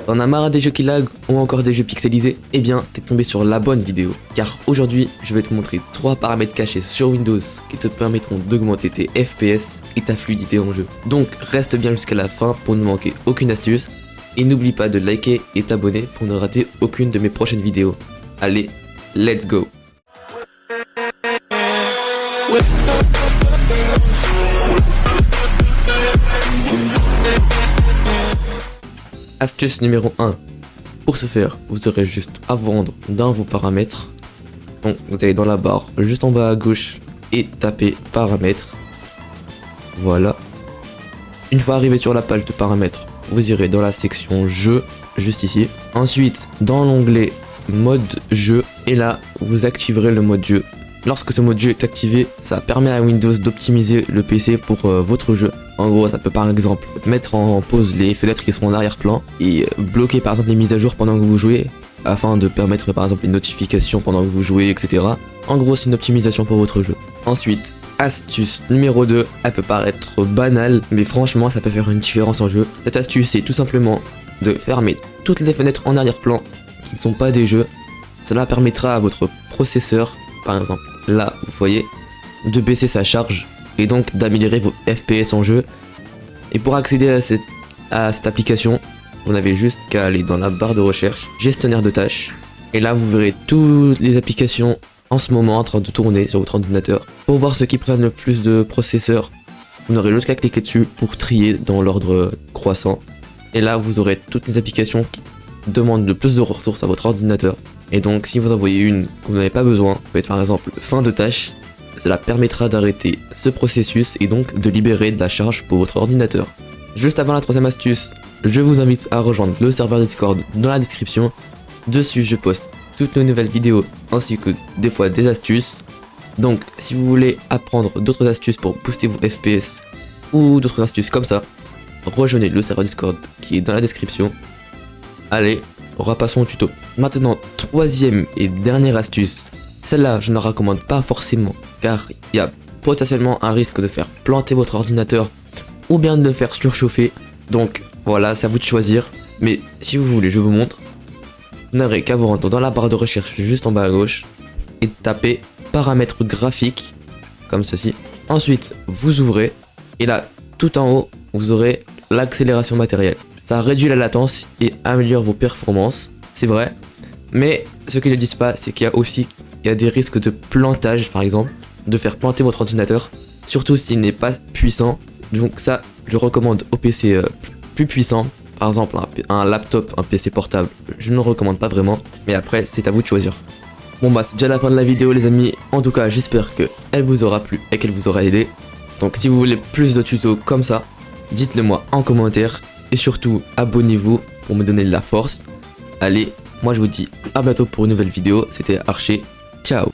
T'en as marre des jeux qui lag ou encore des jeux pixelisés? Eh bien, t'es tombé sur la bonne vidéo. Car aujourd'hui, je vais te montrer 3 paramètres cachés sur Windows qui te permettront d'augmenter tes FPS et ta fluidité en jeu. Donc, reste bien jusqu'à la fin pour ne manquer aucune astuce. Et n'oublie pas de liker et t'abonner pour ne rater aucune de mes prochaines vidéos. Allez, let's go! Astuce numéro 1. Pour ce faire, vous aurez juste à vous rendre dans vos paramètres. Donc vous allez dans la barre juste en bas à gauche et taper paramètres. Voilà. Une fois arrivé sur la page de paramètres, vous irez dans la section jeu, juste ici. Ensuite, dans l'onglet mode jeu, et là, vous activerez le mode jeu. Lorsque ce mode jeu est activé, ça permet à Windows d'optimiser le PC pour votre jeu. En gros, ça peut par exemple mettre en pause les fenêtres qui sont en arrière-plan et bloquer par exemple les mises à jour pendant que vous jouez, afin de permettre par exemple les notifications pendant que vous jouez, etc. En gros, c'est une optimisation pour votre jeu. Ensuite, astuce numéro 2, elle peut paraître banale, mais franchement, ça peut faire une différence en jeu. Cette astuce, c'est tout simplement de fermer toutes les fenêtres en arrière-plan qui ne sont pas des jeux. Cela permettra à votre processeur, par exemple là, vous voyez, de baisser sa charge et donc d'améliorer vos FPS en jeu. Et pour accéder à cette application, vous n'avez juste qu'à aller dans la barre de recherche, gestionnaire de tâches, et là vous verrez toutes les applications en ce moment en train de tourner sur votre ordinateur. Pour voir ceux qui prennent le plus de processeurs, vous n'aurez juste qu'à cliquer dessus pour trier dans l'ordre croissant. Et là vous aurez toutes les applications qui demandent le plus de ressources à votre ordinateur. Et donc si vous en voyez une que vous n'avez pas besoin, peut être par exemple fin de tâche, cela permettra d'arrêter ce processus et donc de libérer de la charge pour votre ordinateur. Juste avant la troisième astuce, je vous invite à rejoindre le serveur Discord dans la description. Dessus je poste toutes nos nouvelles vidéos ainsi que des fois des astuces. Donc si vous voulez apprendre d'autres astuces pour booster vos FPS ou d'autres astuces comme ça, rejoignez le serveur Discord qui est dans la description. Allez, repassons au tuto. Maintenant, troisième et dernière astuce. Celle-là, je ne la recommande pas forcément, car il y a potentiellement un risque de faire planter votre ordinateur ou bien de le faire surchauffer. Donc voilà, c'est à vous de choisir. Mais si vous voulez, je vous montre. Vous n'aurez qu'à vous rendre dans la barre de recherche juste en bas à gauche et taper paramètres graphiques, comme ceci. Ensuite, vous ouvrez et là, tout en haut, vous aurez l'accélération matérielle. Ça réduit la latence et améliore vos performances, c'est vrai. Mais ce qu'ils ne disent pas, c'est qu'il y a des risques de plantage, par exemple, de faire planter votre ordinateur, surtout s'il n'est pas puissant. Donc ça, je recommande au PC plus puissant, par exemple un laptop, un PC portable, je ne le recommande pas vraiment, mais après c'est à vous de choisir. Bon bah c'est déjà la fin de la vidéo les amis, en tout cas j'espère qu'elle vous aura plu et qu'elle vous aura aidé. Donc si vous voulez plus de tutos comme ça, dites-le moi en commentaire. Et surtout, abonnez-vous pour me donner de la force. Allez, moi je vous dis à bientôt pour une nouvelle vidéo. C'était Archer. Ciao.